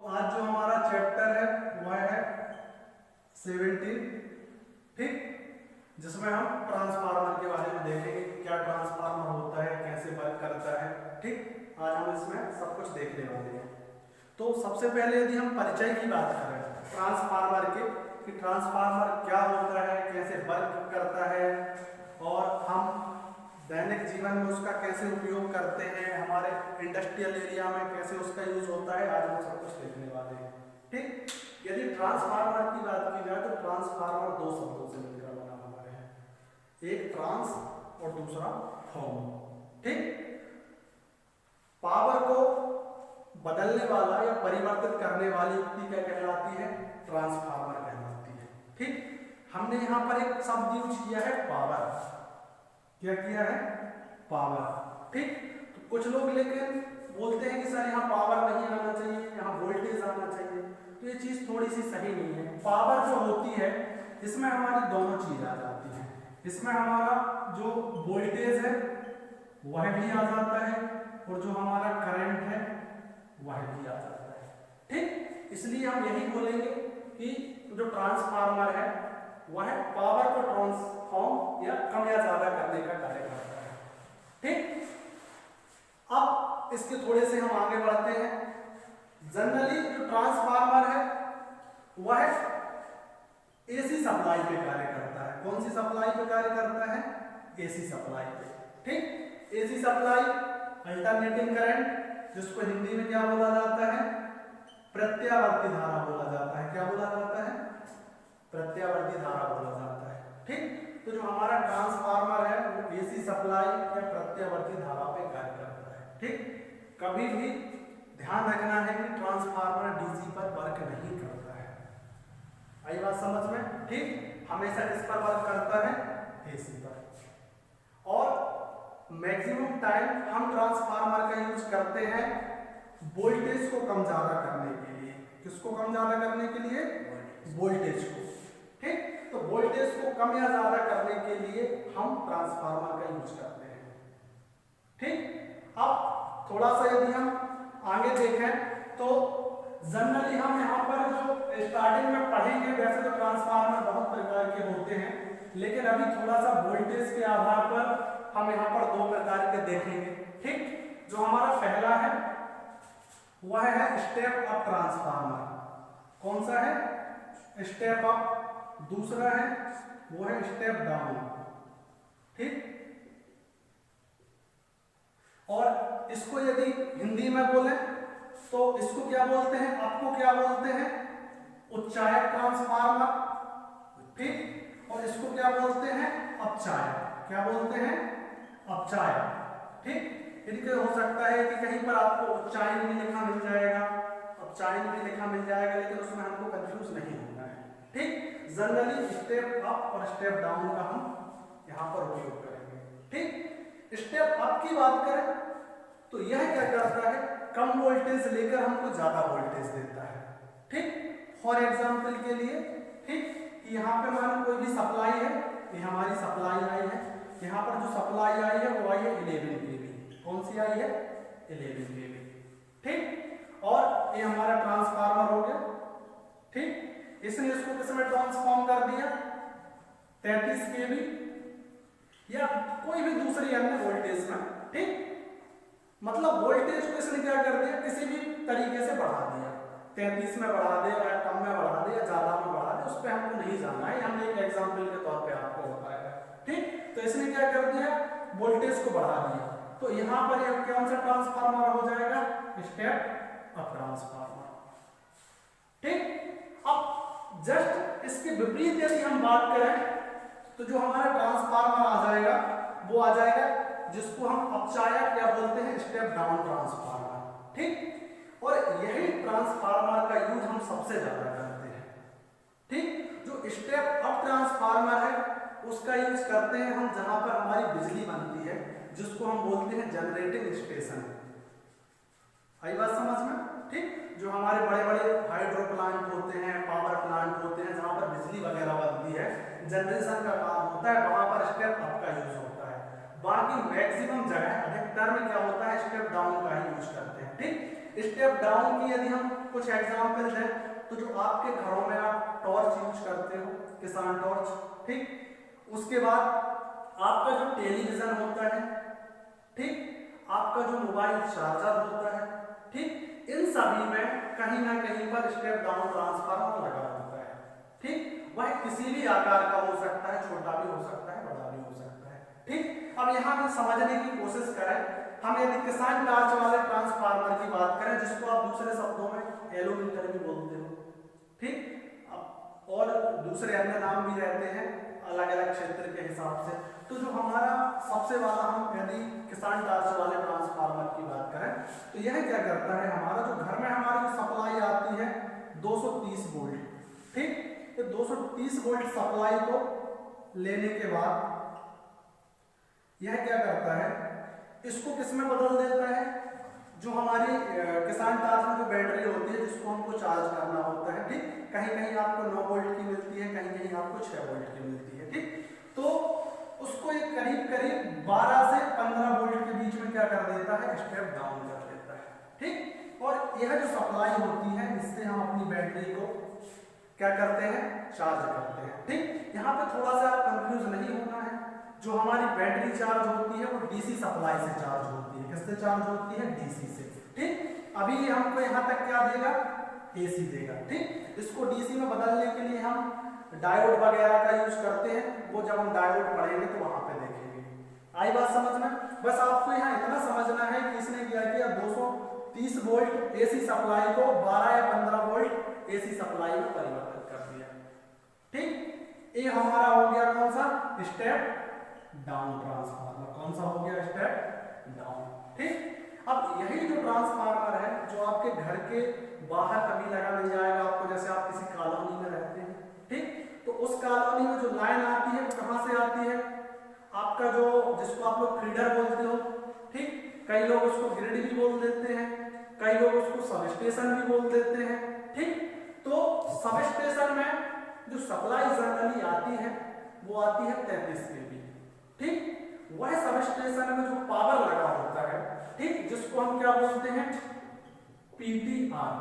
आज जो हमारा चैप्टर है वह है 17, ठीक, जिसमें हम ट्रांसफार्मर के बारे में देखेंगे, क्या ट्रांसफार्मर होता है, कैसे वर्क करता है। ठीक, आज हम इसमें सब कुछ देखने वाले हैं। तो सबसे पहले यदि हम परिचय की बात करें ट्रांसफार्मर के, कि ट्रांसफार्मर क्या होता है, कैसे वर्क करता है और हम दैनिक जीवन में उसका कैसे उपयोग करते हैं, हमारे इंडस्ट्रियल एरिया में कैसे उसका यूज होता है, आज हम सब कुछ देखने वाले हैं। ठीक, यदि ट्रांसफार्मर की बात की जाए तो ट्रांसफार्मर दो शब्दों से मिलकर बना हुआ है, एक ट्रांस और दूसरा फॉर्म। ठीक, पावर को बदलने वाला या परिवर्तित करने वाली युक्ति क्या कहलाती है? ट्रांसफार्मर कहलाती है। ठीक, हमने यहां पर एक शब्द यूज किया है पावर। क्या किया है? पावर। ठीक, तो कुछ लोग लेकिन बोलते हैं कि सर यहाँ पावर नहीं आना चाहिए, यहाँ वोल्टेज आना चाहिए। तो ये चीज थोड़ी सी सही नहीं है। पावर जो होती है इसमें हमारी दोनों चीज आ जाती है, इसमें हमारा जो वोल्टेज है वह भी आ जाता है और जो हमारा करंट है वह भी आ जाता है। ठीक, इसलिए हम यही बोलेंगे कि जो ट्रांसफार्मर है वह पावर को ट्रांसफॉर्म या कम या ज्यादा करने का कार्य करता है। ठीक, अब इसके थोड़े से हम आगे बढ़ते हैं। जनरली जो ट्रांसफार्मर है वह एसी सप्लाई पे कार्य करता है। कौन सी सप्लाई पे कार्य करता है? एसी सप्लाई पे। ठीक, एसी सप्लाई अल्टरनेटिंग करंट, जिसको हिंदी में क्या बोला जाता है? प्रत्यावर्ती धारा बोला जाता है। क्या बोला जाता है? प्रत्यावर्ती धारा बोला जाता है। ठीक, तो जो हमारा ट्रांसफार्मर है वो एसी सप्लाई या प्रत्यावर्ती धारा पे कार्य करता है। ठीक, कभी भी ध्यान रखना है कि ट्रांसफार्मर डीसी पर वर्क नहीं करता है। आई बात समझ में? ठीक, हमेशा किस पर वर्क करता है? एसी पर। और मैक्सिमम टाइम हम ट्रांसफार्मर का यूज करते हैं वोल्टेज को कम ज्यादा करने के लिए। किसको कम ज्यादा करने के लिए? वोल्टेज को। ठीक, तो वोल्टेज को कम या ज्यादा करने के लिए हम ट्रांसफार्मर का यूज करते हैं। ठीक, अब थोड़ा सा यदि हम आगे देखें तो जनरली हम यहाँ पर जो स्टार्टिंग में पढ़ेंगे, वैसे तो ट्रांसफार्मर बहुत प्रकार के होते हैं, लेकिन अभी थोड़ा सा वोल्टेज के आधार पर हम यहाँ पर दो प्रकार के देखेंगे। ठीक, जो हमारा पहला है वह है स्टेप अप ट्रांसफार्मर। कौन सा है? Step up. दूसरा है वो है स्टेप डाउन। ठीक, और इसको यदि हिंदी में बोले तो इसको क्या बोलते हैं? आपको क्या बोलते हैं? उच्चायक ट्रांसफार्मर। ठीक, और इसको क्या बोलते हैं? अपचायक। क्या बोलते हैं? अपचायक। ठीक, इनके हो सकता है कि कहीं पर आपको उच्चायन भी लिखा मिल जाएगा, अपचायन भी लिखा मिल जाएगा, लेकिन उसमें हमको कंफ्यूज नहीं होना है। ठीक, जनरली स्टेप अप और स्टेप डाउन का हम यहां पर उपयोग करेंगे। ठीक, स्टेप अप की बात करें तो यह क्या करता है? कम वोल्टेज लेकर हमको ज्यादा वोल्टेज देता है। ठीक, फॉर एग्जांपल के लिए, ठीक, यहाँ पे मान कोई भी सप्लाई है, ये हमारी सप्लाई आई है, यहाँ पर जो सप्लाई आई है वो आई है 11 kV। कौन सी आई है? 11 kV। ठीक, और ये हमारा ट्रांसफार्मर हो गया। ठीक, इसने इसको किस में ट्रांसफॉर्म कर दिया? 33 kV या कोई भी दूसरी अन्य वोल्टेज में। ठीक, मतलब वोल्टेज को इसने क्या कर दिया? किसी भी तरीके से बढ़ा दिया। 33 में बढ़ा दे या कम में बढ़ा दे या ज्यादा में बढ़ा दे, उस पर हमको नहीं जानना है, हमने एक एग्जांपल के तौर पे आपको बताया। ठीक, तो इसने क्या कर दिया? वोल्टेज को बढ़ा दिया। तो यहां पर यह कौन सा ट्रांसफार्मर हो जाएगा? Step up transformer. ठीक, अब जस्ट इसके विपरीत यदि हम बात करें तो जो हमारा ट्रांसफार्मर आ जाएगा वो आ जाएगा जिसको हम अपचायक या बोलते हैं स्टेप डाउन ट्रांसफार्मर। ठीक, और यही ट्रांसफार्मर का यूज हम सबसे ज्यादा करते हैं। ठीक, जो स्टेप अप ट्रांसफार्मर है उसका यूज करते हैं हम जहां पर हमारी बिजली बनती है, जिसको हम बोलते हैं जनरेटिंग स्टेशन। आई बात समझ में? ठीक, जो हमारे बड़े बड़े हाइड्रो प्लांट होते हैं, पावर प्लांट होते हैं, जहां पर बिजली वगैरह बनती है, जनरेशन का काम होता है, वहां पर स्टेप अप का यूज होता है। बाकी मैक्सिमम जगह अधिकतर में क्या होता है? स्टेप डाउन का ही यूज करते हैं। ठीक, स्टेप डाउन की यदि हम कुछ एग्जाम्पल दें तो जो आपके घरों में आप टॉर्च यूज करते हो, किसान टॉर्च, ठीक, उसके बाद आपका जो टेलीविजन होता है, ठीक, आपका जो मोबाइल चार्जर होता है, ठीक, इन सभी में कहीं ना कहीं पर स्टेप डाउन ट्रांसफार्मर लगा होता है, ठीक। वह किसी भी आकार का हो सकता है, छोटा भी हो सकता है, बड़ा भी हो सकता है, ठीक। अब यहाँ पे समझने की कोशिश करें, हम यदि किसान टॉर्च वाले ट्रांसफार्मर की बात करें, जिसको आप दूसरे शब्दों में एलोमीटर भी बोलते हो, ठीक, अब और दूसरे अन्य नाम भी रहते हैं अलग अलग क्षेत्र के हिसाब से। तो जो हमारा सबसे वाला, हम यदि किसान टॉर्च वाले ट्रांसफार्मर की बात करें तो यह क्या करता है, हमारा जो घर में हमारी जो सप्लाई आती है 230 वोल्ट, ठीक, तो 230 वोल्ट सप्लाई को लेने के बाद यह क्या करता है, इसको किस में बदल देता है, जो हमारी किसान टॉर्च में जो बैटरी होती है जिसको हमको चार्ज करना होता है, ठीक, कहीं कहीं आपको 9 वोल्ट की मिलती है, कहीं कहीं आपको 6 वोल्ट की मिलती है, ठीक, तो उसको एक करीब करीब 12 से 15 वोल्ट के बीच में क्या कर देता है, स्टेप डाउन कर देता है, ठीक। और यह जो सप्लाई होती है इससे हम अपनी बैटरी को क्या करते हैं, चार्ज करते हैं, ठीक। यहाँ पे थोड़ा सा कंफ्यूज नहीं होना है, जो हमारी बैटरी चार्ज होती है वो डीसी सप्लाई से चार्ज होती है, किससे चार्ज होती है, डीसी से, ठीक। अभी हमको यहाँ तक क्या देगा, एसी देगा, ठीक। इसको डीसी में बदलने के लिए हम डायोड वगैरह का यूज करते हैं, वो जब हम डायोड पढ़ेंगे तो वहां पे देखेंगे। आई बात समझ में? बस आपको यहाँ इतना समझना है कि इसने क्या किया, 230 वोल्ट एसी सप्लाई को 12 या 15 वोल्ट एसी सप्लाई में परिवर्तित कर दिया, ठीक। ये हमारा हो गया कौन सा, स्टेप डाउन ट्रांसफार्मर, कौन सा हो गया, स्टेप डाउन, ठीक। अब यही जो ट्रांसफार्मर है जो आपके घर के बाहर कभी लगा मिल जाएगा आपको, जैसे आप किसी कॉलोनी में रहते हैं, ठीक, तो उस कॉलोनी में जो लाइन आती है वो कहां से आती है, आपका जो, जिसको आप लोग फीडर बोलते हो, ठीक, कई लोग उसको ग्रिड भी बोल देते हैं, कई लोग उसको सब स्टेशन भी बोल देते हैं, ठीक। तो सब स्टेशन में जो सप्लाई जनरली आती है वो आती है 33 kV, ठीक। वह सब स्टेशन में जो पावर लगा होता है, ठीक, जिसको हम क्या बोलते हैं, पीटीआर,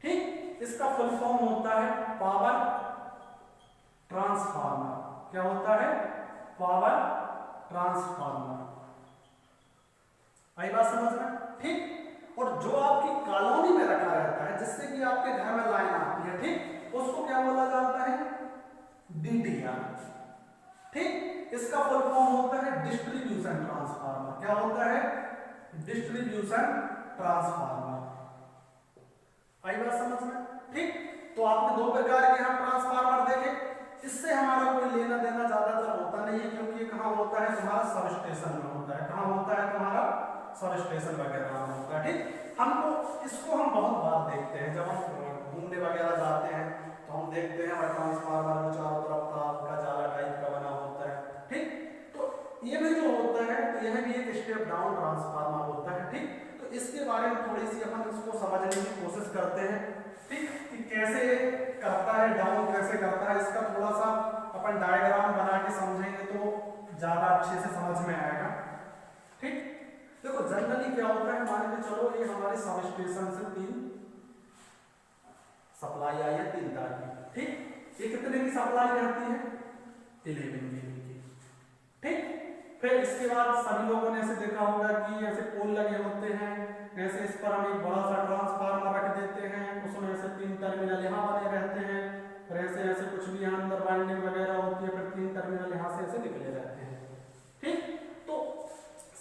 ठीक, इसका फुल फॉर्म होता है पावर ट्रांसफार्मर, क्या होता है, पावर ट्रांसफार्मर। आई बात समझ में, ठीक। और जो आपकी कॉलोनी में रखा रहता है जिससे कि आपके घर में लाइन आती है, ठीक, उसको क्या बोला जाता है, डीटीआर, ठीक। इसका फुल फॉर्म होता है डिस्ट्रीब्यूशन ट्रांसफार्मर, क्या होता है, डिस्ट्रीब्यूशन ट्रांसफार्मर। आई बात समझ में, ठीक। तो आपने दो प्रकार के यहाँ ट्रांसफार्मर देखे, इससे हमारा कोई लेना देना ज्यादातर होता नहीं है, क्योंकि ये कहाँ होता है, तुम्हारा सब स्टेशन में होता है, कहाँ होता है, तुम्हारा सब स्टेशन वगैरह में होता है, ठीक। हमको इसको हम बहुत बार देखते हैं, जब हम घूमने वगैरह जाते हैं तो हम देखते हैं ट्रांसफार्मर में चारों तरफ तार का जाला टाइप का बना होता है, ठीक। तो ये भी जो होता है तो यह भी एक स्टेप डाउन ट्रांसफार्मर होता है, ठीक। तो इसके बारे में थोड़ी सी अपन इसको समझने की कोशिश करते हैं, ठीक, कि कैसे करता है डाउन, कैसे करता है, इसका थोड़ा सा अपन डायग्राम बना के समझेंगे तो ज्यादा अच्छे से समझ में आएगा, ठीक। देखो जनरली क्या होता है, मान के चलो ये हमारे सब स्टेशन से 3 सप्लाई आई है, 3 तार की, ठीक। ये कितने की सप्लाई रहती है, 11 kV की, ठीक। फिर इसके बाद सभी लोगों ने ऐसे देखा होगा कि ऐसे पोल लगे होते हैं, ऐसे इस पर हम एक बड़ा सा ट्रांसफार्मर रख देते हैं, उसमें ऐसे 3 टर्मिनल यहाँ बने रहते हैं, फिर ऐसे ऐसे कुछ भी यहाँ अंदर वाइंडिंग वगैरह होती है, फिर 3 टर्मिनल यहाँ से ऐसे निकले रहते हैं, ठीक। तो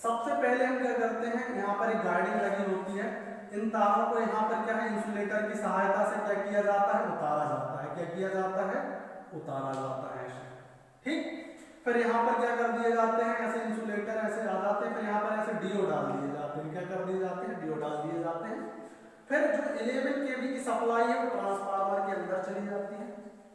सबसे पहले हम क्या करते हैं, यहाँ पर एक गार्डिंग लगी होती है, इन तारों को यहाँ पर क्या है, इंसुलेटर की सहायता से क्या किया जाता है, उतारा जाता है, क्या किया जाता है, उतारा जाता है, ठीक। फिर यहाँ पर क्या कर दिए जाते हैं, ऐसे इंसुलेटर ऐसे आ जाते हैं, फिर यहाँ पर ऐसे डीओ डाल दिए जाते हैं, क्या कर दिए जाते हैं, डीओ डाल दिए जाते हैं। फिर जो 11 kV की सप्लाई है वो ट्रांसफार्मर के अंदर चली जाती है,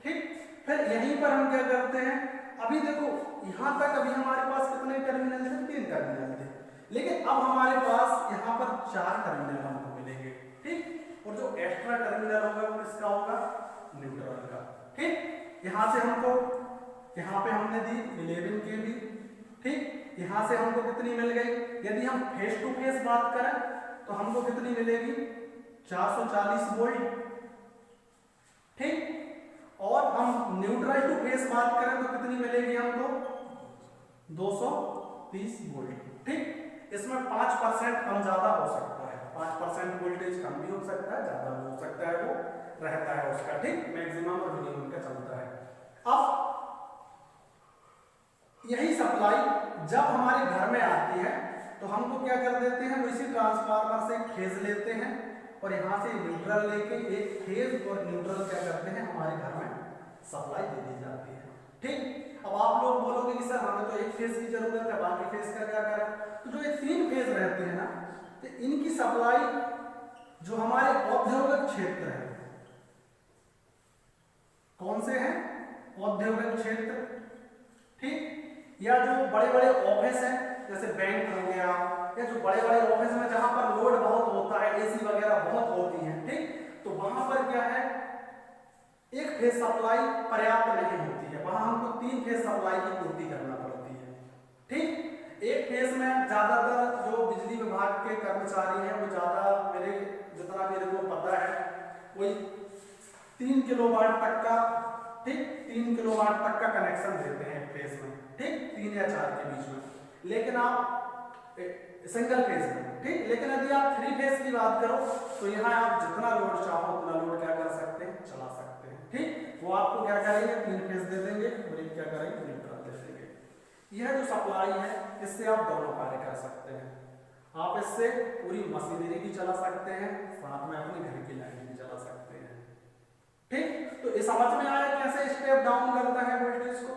ठीक। फिर यहीं पर हम क्या करते हैं, अभी देखो यहाँ तक अभी हमारे पास कितने टर्मिनल थे, 3 टर्मिनल थे, लेकिन अब हमारे पास यहाँ पर 4 टर्मिनल हमको मिलेंगे, ठीक। और जो एक्स्ट्रा टर्मिनल होगा वो किसका होगा, न्यूट्रल का, ठीक। यहाँ से हमको, यहाँ पे हमने दी 11 kV, ठीक। यहाँ से हमको कितनी मिल गई, यदि हम फेस टू फेस बात करें तो हमको कितनी मिलेगी 440 वोल्ट, ठीक। और हम न्यूट्रल टू फेस बात करें तो कितनी मिलेगी हमको 230 वोल्ट, ठीक। इसमें 5% कम ज्यादा हो सकता है, 5% वोल्टेज कम भी हो सकता है, ज्यादा भी हो सकता है, वो रहता है उसका, ठीक। मैक्सिमम और मिनिमम का चलता है। अब यही सप्लाई जब हमारे घर में आती है तो हमको क्या कर देते हैं, वो इसी ट्रांसफार्मर से फेज लेते हैं और यहाँ से न्यूट्रल लेके एक फेज और न्यूट्रल क्या करते हैं हमारे घर में सप्लाई दे दी जाती है, ठीक। अब आप लोग बोलोगे कि सर हमें तो एक फेज की जरूरत है, बाकी फेज का क्या करें। तो जो ये 3 फेज रहते हैं ना, तो इनकी सप्लाई जो हमारे औद्योगिक क्षेत्र है, कौन से हैं, औद्योगिक क्षेत्र, ठीक, या जो बड़े बड़े ऑफिस हैं जैसे बैंक हो गया, या जो बड़े बड़े ऑफिस में जहां पर लोड बहुत होता है, एसी वगैरह बहुत होती है, ठीक। तो वहां पर क्या है, एक फेज सप्लाई पर्याप्त नहीं होती है, वहां हमको 3 फेज सप्लाई की पूर्ति करना पड़ती है, ठीक। एक फेज में ज्यादातर जो बिजली विभाग के कर्मचारी हैं वो ज्यादा, जितना मेरे को पता है, कोई 3 किलोवाट तक का, ठीक, 3 किलोवाट तक का कनेक्शन देते हैं फेज में, ठीक, 3 या 4 के बीच में। लेकिन आप सिंगल फेज में, ठीक। लेकिन यदि आप 3 फेज की बात करो तो यहाँ आप जितना लोड चाहो उतना लोड क्या कर सकते हैं, चला सकते हैं, ठीक। वो आपको क्या करेंगे, 3 फेज दे देंगे और एक क्या करेंगे, न्यूट्रल दे देंगे। यह जो सप्लाई है इससे आप दोनों कार्य कर सकते हैं, आप इससे पूरी मशीनरी भी चला सकते हैं, साथ में अपने घर की लाइट भी चला सकते हैं, ठीक। तो ये समझ में आया कैसे स्टेप डाउन करता है वोल्टेज को,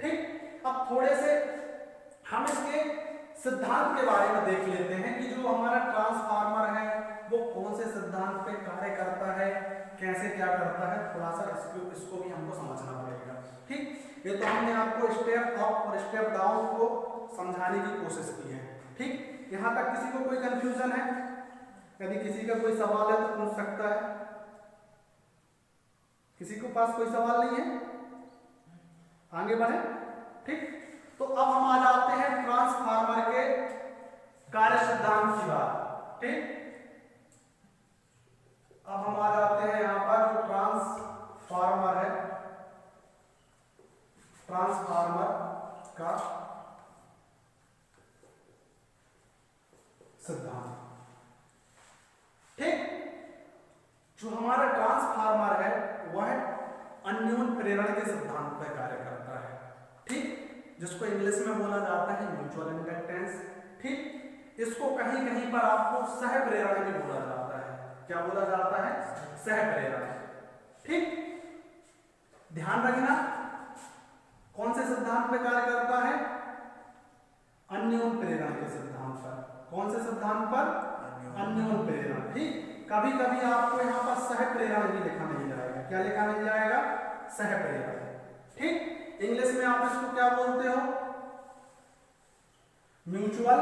ठीक। अब थोड़े से हम इसके सिद्धांत के बारे में देख लेते हैं कि जो हमारा ट्रांसफार्मर है वो कौन से सिद्धांत पे कार्य करता है, कैसे क्या करता है, थोड़ा सा इसको भी हमको समझना पड़ेगा, ठीक। ये तो हमने आपको स्टेप अप और स्टेप डाउन को समझाने की कोशिश की है, ठीक। यहाँ तक किसी को कोई कंफ्यूजन है, यदि किसी का कोई सवाल है तो पूछ सकता है। किसी को पास कोई सवाल नहीं है, आगे बढ़े, ठीक। तो अब हम आ जाते हैं ट्रांसफार्मर के कार्य सिद्धांत की बात, ठीक। अब हम आ जाते हैं यहां पर जो ट्रांसफार्मर है, ट्रांसफार्मर का सिद्धांत, ठीक। जो हमारा ट्रांसफार्मर है वह अन्योन प्रेरण के सिद्धांत पर कार्य करता है, ठीक, जिसको इंग्लिश में बोला जाता है म्यूचुअल इंडक्टेंस, ठीक। इसको कहीं कहीं पर आपको सह प्रेरण भी बोला जाता है, क्या बोला जाता है, सह प्रेरण, ठीक। ध्यान रखना कौन से सिद्धांत पर कार्य करता है, अन्योन प्रेरण के सिद्धांत पर। कौन से सिद्धांत पर, अन्योन प्रेरण, ठीक। कभी कभी आपको यहाँ पर सह प्रेरण भी लिखा मिल जाएगा, क्या लिखा मिल जाएगा, सह प्रेरण, ठीक। इंग्लिश में आप इसको क्या बोलते हो, म्यूचुअल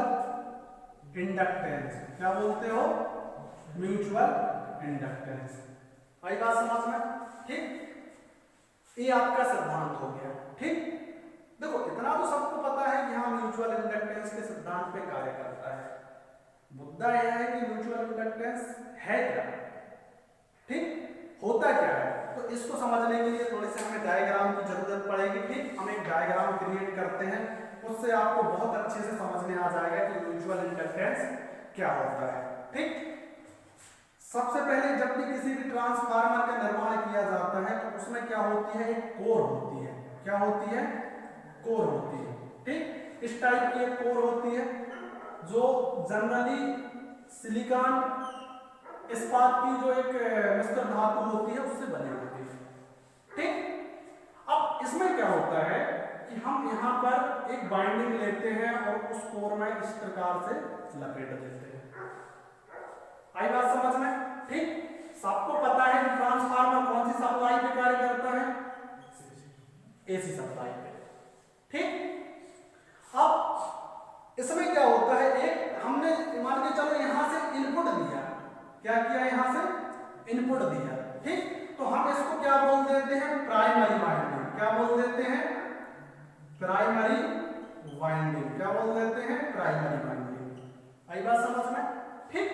इंडक्टेंस, क्या बोलते हो, म्यूचुअल इंडक्टेंस। आई बात समझ में, ठीक। ये आपका सिद्धांत हो गया, ठीक। देखो इतना तो सबको पता है कि हाँ म्यूचुअल इंडक्टेंस के सिद्धांत पे कार्य करता है। मुद्दा यह है कि म्यूचुअल इंडक्टेंस है क्या, ठीक, होता क्या है। तो इसको समझने के लिए थोड़ी सी हमें डायग्राम की जरूरत पड़ेगी, ठीक। हम एक डायग्राम क्रिएट करते हैं, उससे आपको बहुत अच्छे से समझ में आ जाएगा कि म्यूचुअल इंडक्टेंस क्या होता है, ठीक। सबसे पहले जब भी किसी भी ट्रांसफार्मर का निर्माण किया जाता है तो उसमें क्या होती है, एक कोर होती है, क्या होती है, कोर होती है, ठीक। इस टाइप की एक कोर होती है जो जनरली सिलिकॉन इस्पात की जो एक मिश्र धातु होती है उससे बनी होती है, ठीक। अब इसमें क्या होता है कि हम यहाँ पर एक बाइंडिंग लेते हैं और उस कोर में इस प्रकार से लपेट देते हैं। आई बात समझ में, ठीक। सबको पता है कि ट्रांसफार्मर कौन सी सप्लाई पे कार्य करता है, एसी सप्लाई पे, ठीक। अब इसमें क्या होता है, एक हमने मान के चलो यहां से इनपुट दिया, क्या किया, यहां से इनपुट दिया, ठीक। तो हम इसको क्या बोल देते हैं, प्राइमरी वाइंडिंग, क्या बोल देते हैं, प्राइमरी वाइंडिंग, क्या बोल देते हैं, प्राइमरी वाइंडिंग। आई बात समझ में, ठीक।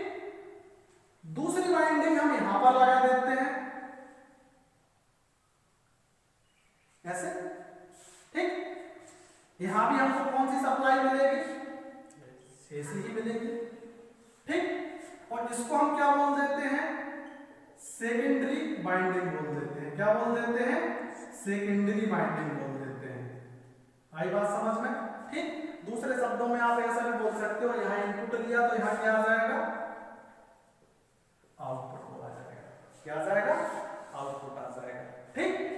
यहां पर लगा देते हैं ऐसे, ठीक। यहां भी हमको कौन सी सप्लाई मिलेगी, ऐसी ही मिलेगी, ठीक। और इसको हम क्या बोल देते हैं, सेकेंडरी बाइंडिंग बोल देते हैं। क्या बोल देते हैं, सेकेंडरी बाइंडिंग बोल देते हैं। आई बात समझ में, ठीक। दूसरे शब्दों में आप ऐसा भी बोल सकते हो, यहां इनपुट लिया तो यहां क्या आ जाएगा, आउटपुट आ जाएगा। क्या आ जाएगा, आउटपुट आ जाएगा, ठीक।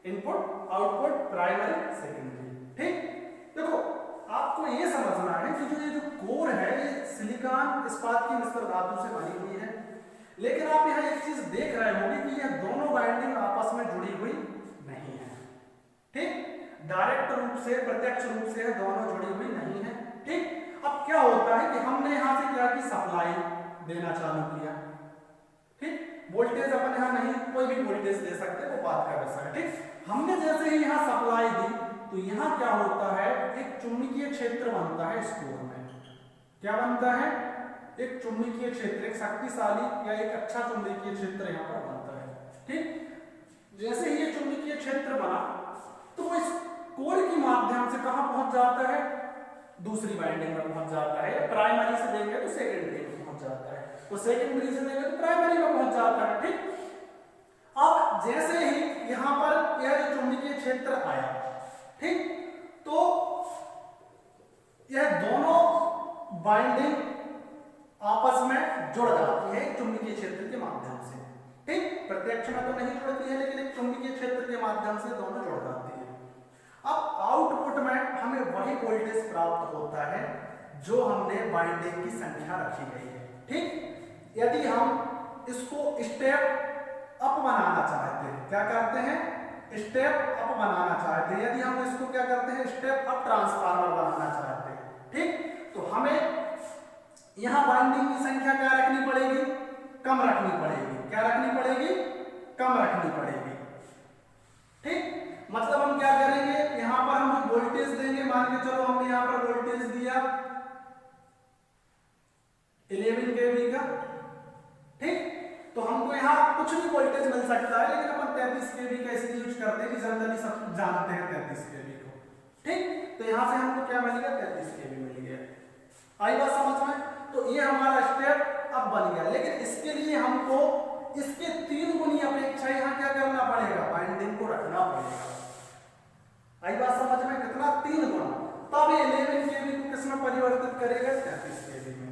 इनपुट आउटपुट प्राइमरी सेकेंडरी, ठीक। देखो आपको ये समझना है कि ये जो कोर है ये सिलिकॉन इस्पात की मिश्र धातु से बनी हुई है, लेकिन आप यहाँ एक चीज देख रहे होंगे कि यह दोनों बाइंडिंग आपस में जुड़ी हुई नहीं है, ठीक। डायरेक्ट रूप से, प्रत्यक्ष रूप से दोनों जुड़ी हुई नहीं है, ठीक। अब क्या होता है कि हमने यहाँ से क्या की, सप्लाई देना चालू किया, ठीक। वोल्टेज अपन यहाँ नहीं कोई भी वोल्टेज दे सकते, वो बात का विषय है, ठीक। हमने जैसे ही यहाँ सप्लाई दी तो यहाँ क्या होता है, एक चुंबकीय क्षेत्र बनता है इस कोर में। क्या बनता है, एक चुंबकीय क्षेत्र, एक शक्तिशाली या एक अच्छा चुंबकीय क्षेत्र यहाँ पर बनता है, ठीक। जैसे ही ये चुंबकीय क्षेत्र बना तो वो इस कोर के माध्यम से कहां पहुंच जाता है, दूसरी बाइंडिंग में पहुंच जाता है। प्राइमरी से देंगे तो सेकेंडरी में पहुंच जाता है, तो सेकेंडरी से देंगे तो प्राइमरी में पहुंच जाता है, ठीक। अब जैसे ही यहां पर यह जो चुंबकीय क्षेत्र आया, ठीक, तो यह दोनों बाइंडिंग आपस में जुड़ जाती है चुंबकीय क्षेत्र के माध्यम से, ठीक। प्रत्यक्ष में तो नहीं जुड़ती है, लेकिन एक चुंबकीय क्षेत्र के माध्यम से दोनों जुड़ जाती है। अब आउटपुट में हमें वही वोल्टेज प्राप्त होता है जो हमने बाइंडिंग की संख्या रखी गई है, ठीक। यदि हम इसको स्टेप अप बनाना चाहते हैं, क्या करते हैं, स्टेप अप बनाना चाहते हैं, यदि हम इसको क्या करते हैं, स्टेप अप ट्रांसफार्मर बनाना चाहते हैं, ठीक, तो हमें यहां बाइंडिंग की संख्या क्या रखनी पड़ेगी, कम रखनी पड़ेगी। क्या रखनी पड़ेगी, कम रखनी पड़ेगी, ठीक। मतलब हम क्या करेंगे, यहां पर हम वोल्टेज देंगे, मान के चलो हमने यहां पर वोल्टेज दिया 11 kV का, ठीक। तो हमको यहाँ कुछ भी वोल्टेज मिल सकता है, लेकिन अपन 33 kV का इसलिए यूज करते हैं कि जनरली सब जानते हैं 33 kV को, ठीक। तो यहाँ से हमको क्या मिल गया, 33 kV मिल गया। आई बात समझ में, तो ये हमारा स्टेप अब बन गया, लेकिन इसके लिए हमको इसके 3 गुनी अपेक्षा यहाँ क्या करना पड़ेगा, बाइंडिंग को रखना पड़ेगा। आई बात समझ में, कितना, 3 गुना, तब ये 11 kV को किस में परिवर्तित करेगा, 33 kV में,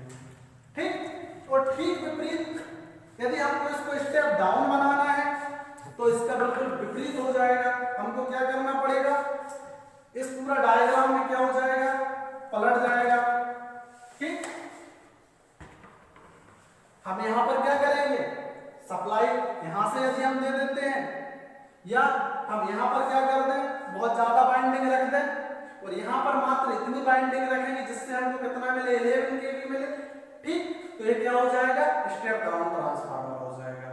ठीक। और ठीक विपरीत यदि हमको इसको स्टेप डाउन बनाना है तो इसका बिल्कुल विपरीत हो जाएगा। हमको क्या करना पड़ेगा, इस पूरा डायग्राम में क्या हो जाएगा, पलट जाएगा, ठीक। हम यहां पर क्या करेंगे, सप्लाई यहां से यदि हम दे देते हैं, या हम यहां पर क्या कर दें, बहुत ज्यादा बाइंडिंग रख दें और यहां पर मात्र इतनी बाइंडिंग रखेंगे जिससे हमको कितना मिले, 11 kV मिले, ठीक। तो ये क्या हो जाएगा, स्टेप डाउन ट्रांसफार्मर हो जाएगा,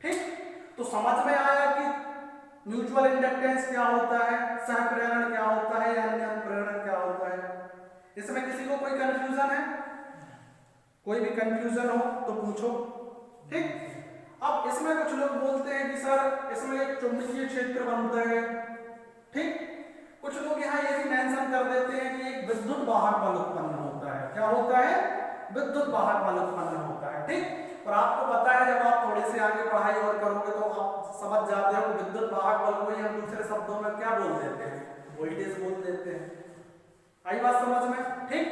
ठीक। तो समझ में आया कि म्यूचुअल इंडक्टेंस क्या होता है, सहप्रेरण क्या होता है, या अन्य प्रेरण क्या होता है। इसमें किसी को कोई कंफ्यूजन है, कोई भी कंफ्यूजन हो तो पूछो, ठीक। अब इसमें कुछ लोग बोलते हैं कि सर इसमें एक चुंबकीय क्षेत्र बनता है, ठीक। कुछ लोग यहाँ ये भी मेंशन कर देते हैं कि एक विद्युत वाहक बल उत्पन्न होता है। क्या होता है, विद्युत वाहक बल उत्पन्न होता है, ठीक। और आपको पता है जब आप थोड़े से आगे पढ़ाई और करोगे तो आप समझ जाते हो कि विद्युत वाहक बल को हम दूसरे शब्दों में क्या बोल देते हैं, वोल्टेज बोल देते हैं। आई बात समझ में, ठीक।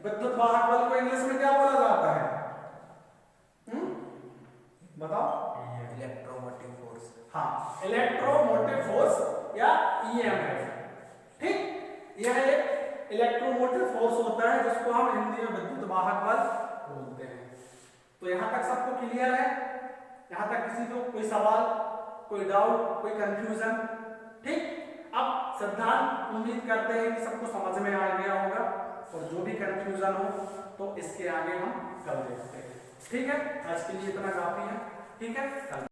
विद्युत वाहक बल को इंग्लिश में क्या बोला जाता है, बताओ, इलेक्ट्रोमोटिव फोर्स। हाँ, इलेक्ट्रोमोटिव फोर्स या ईएमएफ, ठीक। यह एक इलेक्ट्रोमोटिव फोर्स होता है जिसको हम हिंदी में विद्युत वाहक बल बोलते हैं। तो यहां तक सबको क्लियर है, यहां तक किसी को कोई सवाल, कोई डाउट, कोई कंफ्यूजन, ठीक। अब सिद्धांत उम्मीद करते हैं कि सबको समझ में आ गया होगा, और जो भी कंफ्यूजन हो तो इसके आगे हम कल देखते हैं, ठीक है। आज के लिए इतना काफी है, ठीक है। कल